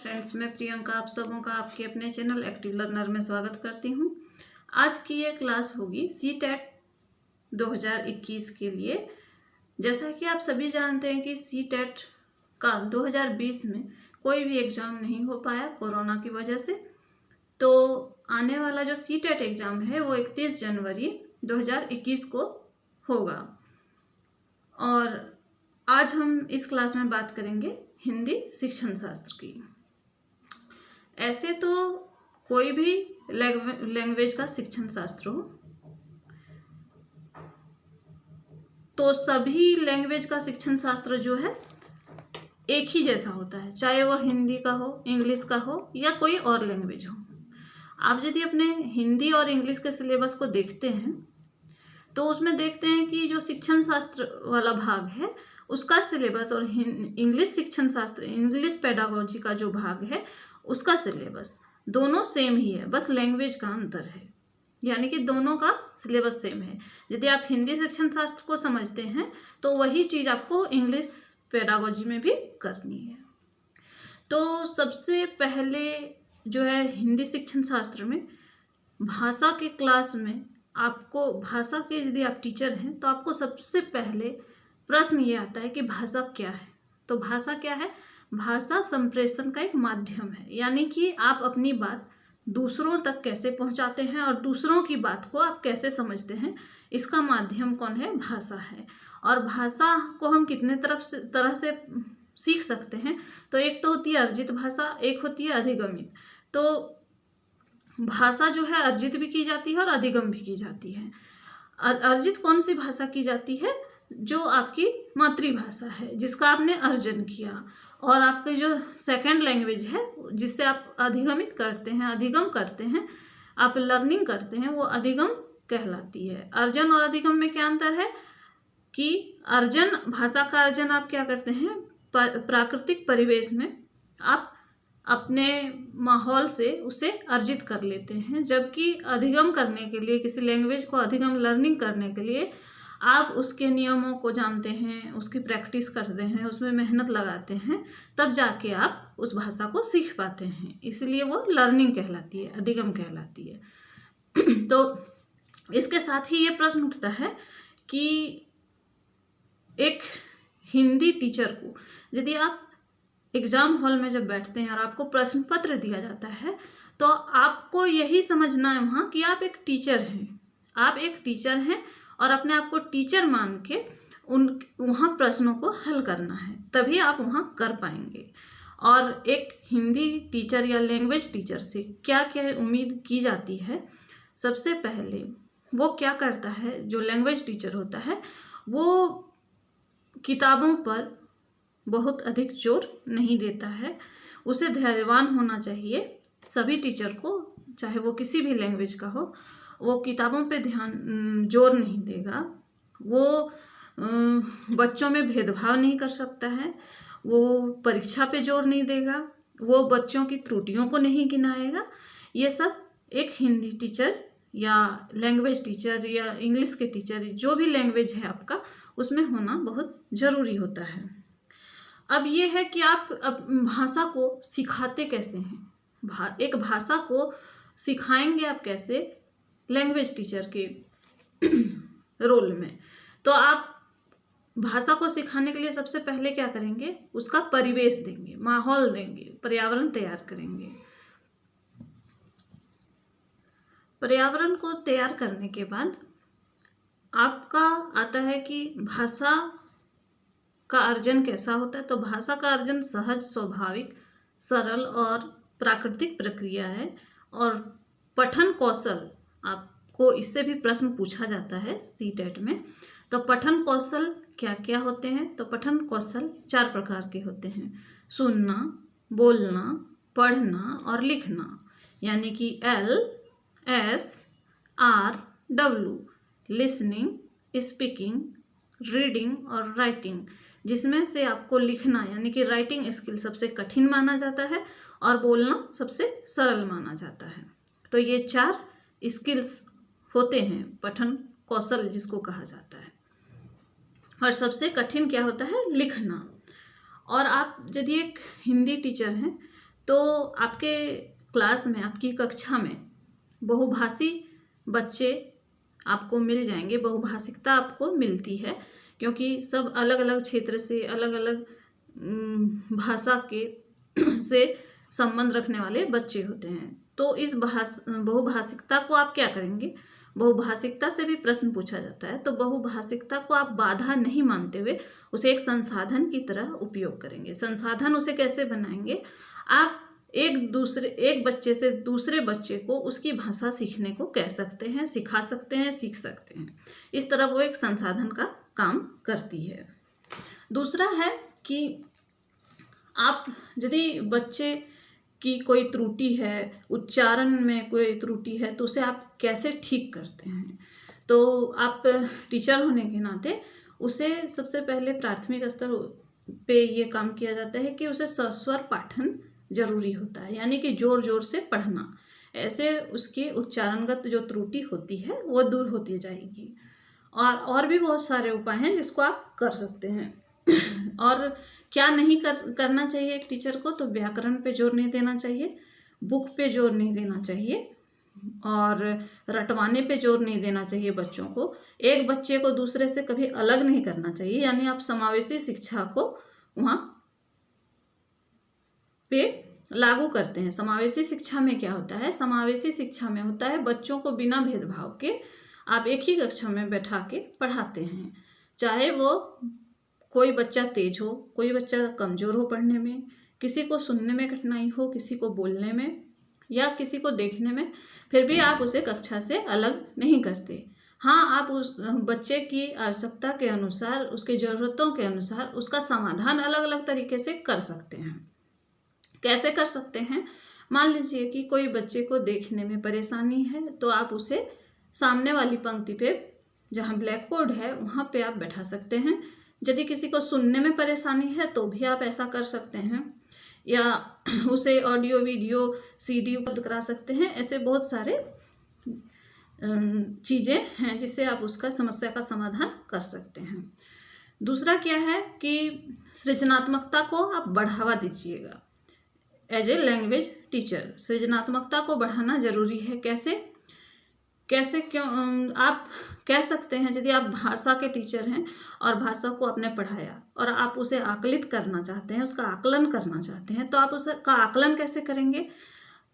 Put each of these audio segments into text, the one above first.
Friends, मैं प्रियंका आप सबों का आपके अपने चैनल एक्टिव लर्नर में स्वागत करती हूँ। आज की ये क्लास होगी सीटेट 2021 के लिए। जैसा कि आप सभी जानते हैं कि सीटेट का 2020 में कोई भी एग्ज़ाम नहीं हो पाया कोरोना की वजह से। तो आने वाला जो सीटेट एग्ज़ाम है वो 31 जनवरी 2021 को होगा। और आज हम इस क्लास में बात करेंगे हिंदी शिक्षण शास्त्र की। ऐसे तो कोई भी लैंग्वेज का शिक्षण शास्त्र हो तो सभी लैंग्वेज का शिक्षण शास्त्र जो है एक ही जैसा होता है, चाहे वह हिंदी का हो, इंग्लिश का हो या कोई और लैंग्वेज हो। आप यदि अपने हिंदी और इंग्लिश के सिलेबस को देखते हैं तो उसमें देखते हैं कि जो शिक्षण शास्त्र वाला भाग है उसका सिलेबस और इंग्लिश शिक्षण शास्त्र, इंग्लिश पेडागोजी का जो भाग है उसका सिलेबस दोनों सेम ही है, बस लैंग्वेज का अंतर है। यानी कि दोनों का सिलेबस सेम है। यदि आप हिंदी शिक्षण शास्त्र को समझते हैं तो वही चीज़ आपको इंग्लिश पेडागोजी में भी करनी है। तो सबसे पहले जो है हिंदी शिक्षण शास्त्र में भाषा के क्लास में आपको, भाषा के यदि आप टीचर हैं तो आपको सबसे पहले प्रश्न ये आता है कि भाषा क्या है। तो भाषा क्या है? भाषा संप्रेषण का एक माध्यम है। यानी कि आप अपनी बात दूसरों तक कैसे पहुंचाते हैं और दूसरों की बात को आप कैसे समझते हैं, इसका माध्यम कौन है? भाषा है। और भाषा को हम कितने तरह से सीख सकते हैं? तो एक तो होती है अर्जित भाषा, एक होती है अधिगमित। तो भाषा जो है अर्जित भी की जाती है और अधिगम भी की जाती है। अर्जित कौन सी भाषा की जाती है? जो आपकी मातृभाषा है, जिसका आपने अर्जन किया, और आपकी जो सेकंड लैंग्वेज है जिससे आप अधिगमित करते हैं, अधिगम करते हैं, आप लर्निंग करते हैं, वो अधिगम कहलाती है। अर्जन और अधिगम में क्या अंतर है कि अर्जन, भाषा का अर्जन आप क्या करते हैं? प्राकृतिक परिवेश में आप अपने माहौल से उसे अर्जित कर लेते हैं, जबकि अधिगम करने के लिए, किसी लैंग्वेज को अधिगम लर्निंग करने के लिए आप उसके नियमों को जानते हैं, उसकी प्रैक्टिस करते हैं, उसमें मेहनत लगाते हैं, तब जाके आप उस भाषा को सीख पाते हैं। इसलिए वो लर्निंग कहलाती है, अधिगम कहलाती है। तो इसके साथ ही ये प्रश्न उठता है कि एक हिंदी टीचर को यदि आप एग्ज़ाम हॉल में जब बैठते हैं और आपको प्रश्न पत्र दिया जाता है तो आपको यही समझना है वहाँ कि आप एक टीचर हैं। आप एक टीचर हैं और अपने आप को टीचर मान के वहाँ प्रश्नों को हल करना है, तभी आप वहाँ कर पाएंगे। और एक हिंदी टीचर या लैंग्वेज टीचर से क्या क्या उम्मीद की जाती है? सबसे पहले वो क्या करता है, जो लैंग्वेज टीचर होता है वो किताबों पर बहुत अधिक जोर नहीं देता है। उसे धैर्यवान होना चाहिए। सभी टीचर को, चाहे वो किसी भी लैंग्वेज का हो, वो किताबों पे जोर नहीं देगा। वो बच्चों में भेदभाव नहीं कर सकता है। वो परीक्षा पे जोर नहीं देगा। वो बच्चों की त्रुटियों को नहीं गिनाएगा। ये सब एक हिंदी टीचर या लैंग्वेज टीचर या इंग्लिश के टीचर, जो भी लैंग्वेज है आपका, उसमें होना बहुत ज़रूरी होता है। अब ये है कि आप भाषा को सिखाते कैसे हैं? एक भाषा को सिखाएंगे आप कैसे? लैंग्वेज टीचर के रोल में। तो आप भाषा को सिखाने के लिए सबसे पहले क्या करेंगे? उसका परिवेश देंगे, माहौल देंगे, पर्यावरण तैयार करेंगे। पर्यावरण को तैयार करने के बाद आपका आता है कि भाषा का अर्जन कैसा होता है। तो भाषा का अर्जन सहज, स्वाभाविक, सरल और प्राकृतिक प्रक्रिया है। और पठन कौशल, आपको इससे भी प्रश्न पूछा जाता है सीटेट में। तो पठन कौशल क्या क्या होते हैं? तो पठन कौशल 4 प्रकार के होते हैं: सुनना, बोलना, पढ़ना और लिखना। यानी कि LSRW, लिसनिंग, स्पीकिंग, रीडिंग और राइटिंग, जिसमें से आपको लिखना यानी कि राइटिंग स्किल सबसे कठिन माना जाता है और बोलना सबसे सरल माना जाता है। तो ये 4 स्किल्स होते हैं, पठन कौशल जिसको कहा जाता है। और सबसे कठिन क्या होता है? लिखना। और आप यदि एक हिंदी टीचर हैं तो आपके क्लास में, आपकी कक्षा में बहुभाषी बच्चे आपको मिल जाएंगे। बहुभाषिकता आपको मिलती है क्योंकि सब अलग अलग क्षेत्र से, अलग अलग भाषा के से संबंध रखने वाले बच्चे होते हैं। तो इस बहुभाषिकता को आप क्या करेंगे? बहुभाषिकता से भी प्रश्न पूछा जाता है, तो बहुभाषिकता को आप बाधा नहीं मानते हुए उसे एक संसाधन की तरह उपयोग करेंगे। संसाधन उसे कैसे बनाएंगे? आप एक बच्चे से दूसरे बच्चे को उसकी भाषा सीखने को कह सकते हैं, सिखा सकते हैं, सीख सकते हैं। इस तरह वो एक संसाधन का काम करती है। दूसरा है कि आप यदि बच्चे की कोई त्रुटि है, उच्चारण में कोई त्रुटि है, तो उसे आप कैसे ठीक करते हैं? तो आप टीचर होने के नाते उसे सबसे पहले प्राथमिक स्तर पे ये काम किया जाता है कि उसे सस्वर पाठन जरूरी होता है, यानी कि जोर जोर से पढ़ना। ऐसे उसकी उच्चारणगत जो त्रुटि होती है वो दूर होती जाएगी। और भी बहुत सारे उपाय हैं जिसको आप कर सकते हैं। और क्या नहीं करना चाहिए एक टीचर को? तो व्याकरण पे जोर नहीं देना चाहिए, बुक पे जोर नहीं देना चाहिए, और रटवाने पे जोर नहीं देना चाहिए बच्चों को। एक बच्चे को दूसरे से कभी अलग नहीं करना चाहिए, यानी आप समावेशी शिक्षा को वहाँ पे लागू करते हैं। समावेशी शिक्षा में क्या होता है? समावेशी शिक्षा में होता है बच्चों को बिना भेदभाव के आप एक ही कक्षा में बैठा के पढ़ाते हैं। चाहे वो कोई बच्चा तेज हो, कोई बच्चा कमज़ोर हो पढ़ने में, किसी को सुनने में कठिनाई हो, किसी को बोलने में या किसी को देखने में, फिर भी आप उसे कक्षा से अलग नहीं करते। हाँ, आप उस बच्चे की आवश्यकता के अनुसार, उसकी ज़रूरतों के अनुसार उसका समाधान अलग अलग तरीके से कर सकते हैं। कैसे कर सकते हैं? मान लीजिए कि कोई बच्चे को देखने में परेशानी है, तो आप उसे सामने वाली पंक्ति पे, जहाँ ब्लैक बोर्ड है, वहाँ पे आप बैठा सकते हैं। यदि किसी को सुनने में परेशानी है तो भी आप ऐसा कर सकते हैं, या उसे ऑडियो, वीडियो, CD उपलब्ध करा सकते हैं। ऐसे बहुत सारे चीज़ें हैं जिससे आप उसका समस्या का समाधान कर सकते हैं। दूसरा क्या है कि सृजनात्मकता को आप बढ़ावा दीजिएगा। एज ए लैंग्वेज टीचर सृजनात्मकता को बढ़ाना जरूरी है। कैसे क्यों? आप कह सकते हैं, यदि आप भाषा के टीचर हैं और भाषा को आपने पढ़ाया और आप उसे आकलित करना चाहते हैं, उसका आकलन करना चाहते हैं, तो आप उसका आकलन कैसे करेंगे?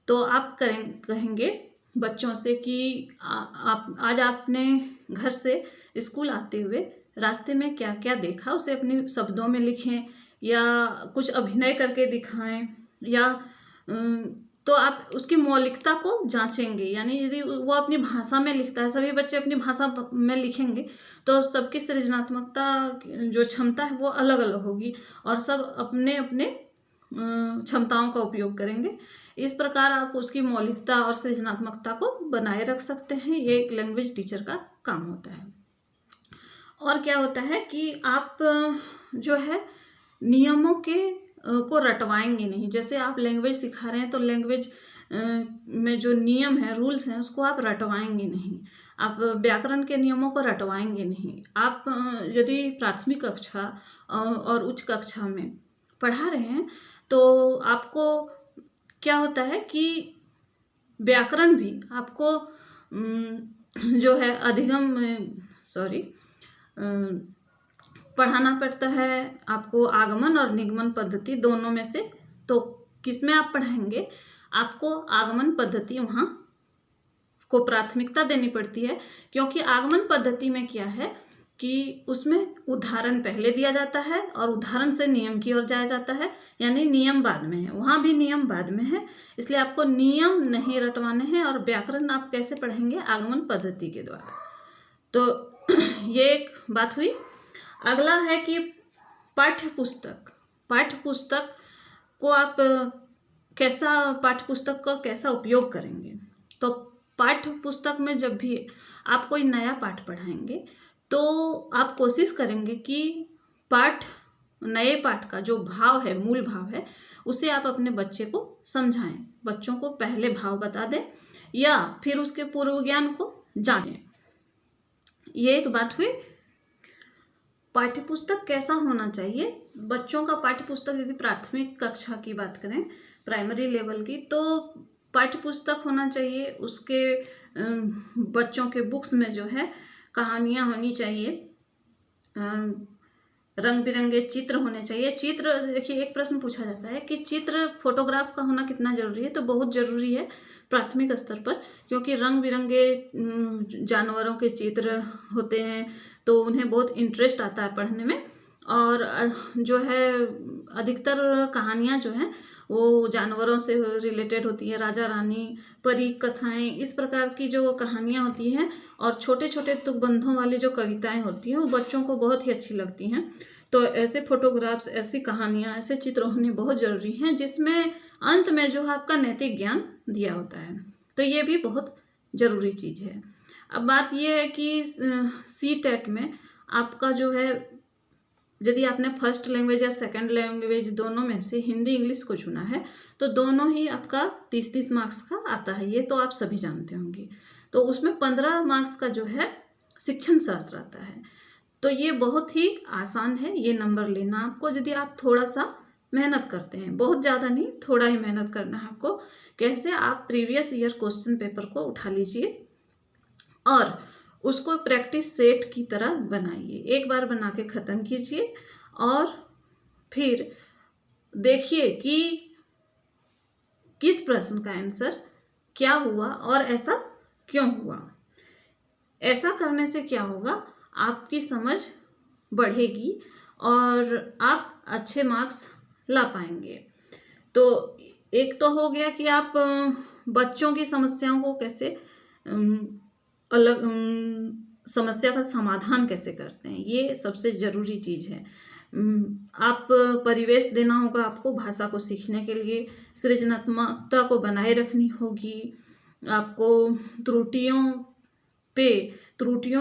तो आप कहेंगे बच्चों से कि आप आज आपने घर से स्कूल आते हुए रास्ते में क्या क्या देखा, उसे अपने शब्दों में लिखें या कुछ अभिनय करके दिखाएं, या तो आप उसकी मौलिकता को जांचेंगे। यानी यदि वो अपनी भाषा में लिखता है, सभी बच्चे अपनी भाषा में लिखेंगे, तो सबकी सृजनात्मकता जो क्षमता है वो अलग अलग होगी और सब अपने अपने क्षमताओं का उपयोग करेंगे। इस प्रकार आप उसकी मौलिकता और सृजनात्मकता को बनाए रख सकते हैं। ये एक लैंग्वेज टीचर का काम होता है। और क्या होता है कि आप जो है नियमों को रटवाएंगे नहीं। जैसे आप लैंग्वेज सिखा रहे हैं तो लैंग्वेज में जो नियम है, रूल्स हैं, उसको आप रटवाएंगे नहीं। आप व्याकरण के नियमों को रटवाएंगे नहीं। आप यदि प्राथमिक कक्षा और उच्च कक्षा में पढ़ा रहे हैं तो आपको क्या होता है कि व्याकरण भी आपको जो है पढ़ाना पड़ता है। आपको आगमन और निगमन पद्धति दोनों में से तो किस में आप पढ़ाएंगे? आपको आगमन पद्धति वहाँ को प्राथमिकता देनी पड़ती है, क्योंकि आगमन पद्धति में क्या है कि उसमें उदाहरण पहले दिया जाता है और उदाहरण से नियम की ओर जाया जाता है, यानी नियम बाद में है। वहाँ भी नियम बाद में है, इसलिए आपको नियम नहीं रटवाने हैं। और व्याकरण आप कैसे पढ़ेंगे? आगमन पद्धति के द्वारा। तो ये एक बात हुई। अगला है कि पाठ्य पुस्तक को आप पाठ्य पुस्तक का कैसा उपयोग करेंगे? तो पाठ्य पुस्तक में जब भी आप कोई नया पाठ पढ़ाएंगे तो आप कोशिश करेंगे कि नए पाठ का जो भाव है, मूल भाव है, उसे आप अपने बच्चे को समझाएं। बच्चों को पहले भाव बता दें या फिर उसके पूर्व ज्ञान को जांचें। ये एक बात हुई। पाठ्यपुस्तक कैसा होना चाहिए? बच्चों का पाठ्यपुस्तक, यदि प्राथमिक कक्षा की बात करें प्राइमरी लेवल की, तो पाठ्य पुस्तक होना चाहिए, उसके बच्चों के बुक्स में जो है कहानियाँ होनी चाहिए, रंग बिरंगे चित्र होने चाहिए। चित्र, देखिए एक प्रश्न पूछा जाता है कि चित्र फोटोग्राफ का होना कितना ज़रूरी है, तो बहुत ज़रूरी है प्राथमिक स्तर पर, क्योंकि रंग बिरंगे जानवरों के चित्र होते हैं तो उन्हें बहुत इंटरेस्ट आता है पढ़ने में। और जो है अधिकतर कहानियाँ जो हैं वो जानवरों से रिलेटेड होती है, राजा रानी, परी कथाएँ, इस प्रकार की जो कहानियाँ होती हैं, और छोटे छोटे तुकबंधों वाली जो कविताएं होती हैं वो बच्चों को बहुत ही अच्छी लगती हैं। तो ऐसे फोटोग्राफ्स, ऐसी कहानियाँ, ऐसे चित्र होने बहुत ज़रूरी हैं जिसमें अंत में जो है आपका नैतिक ज्ञान दिया होता है, तो ये भी बहुत ज़रूरी चीज़ है। अब बात ये है कि CTET में आपका जो है, यदि आपने फर्स्ट लैंग्वेज या सेकंड लैंग्वेज दोनों में से हिंदी इंग्लिश को चुना है तो दोनों ही आपका 30-30 मार्क्स का आता है, ये तो आप सभी जानते होंगे। तो उसमें 15 मार्क्स का जो है शिक्षण शास्त्र आता है। तो ये बहुत ही आसान है ये नंबर लेना आपको, यदि आप थोड़ा सा मेहनत करते हैं, बहुत ज़्यादा नहीं, थोड़ा ही मेहनत करना है आपको। कैसे? आप प्रीवियस ईयर क्वेश्चन पेपर को उठा लीजिए और उसको प्रैक्टिस सेट की तरह बनाइए, एक बार बना के ख़त्म कीजिए और फिर देखिए कि किस प्रश्न का आंसर क्या हुआ और ऐसा क्यों हुआ। ऐसा करने से क्या होगा, आपकी समझ बढ़ेगी और आप अच्छे मार्क्स ला पाएंगे। तो एक तो हो गया कि आप बच्चों की समस्याओं को कैसे अलग समस्या का समाधान कैसे करते हैं, ये सबसे ज़रूरी चीज़ है। आप परिवेश देना होगा आपको भाषा को सीखने के लिए, सृजनात्मकता को बनाए रखनी होगी, आपको त्रुटियों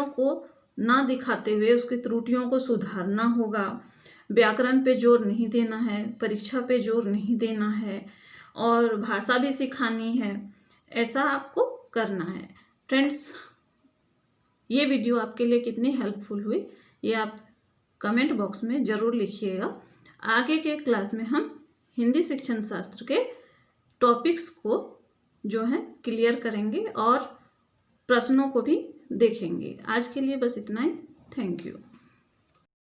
को ना दिखाते हुए उसकी त्रुटियों को सुधारना होगा, व्याकरण पे जोर नहीं देना है, परीक्षा पे जोर नहीं देना है, और भाषा भी सिखानी है, ऐसा आपको करना है। फ्रेंड्स, ये वीडियो आपके लिए कितनी हेल्पफुल हुई ये आप कमेंट बॉक्स में ज़रूर लिखिएगा। आगे के क्लास में हम हिंदी शिक्षण शास्त्र के टॉपिक्स को जो है क्लियर करेंगे और प्रश्नों को भी देखेंगे। आज के लिए बस इतना ही। Thank you.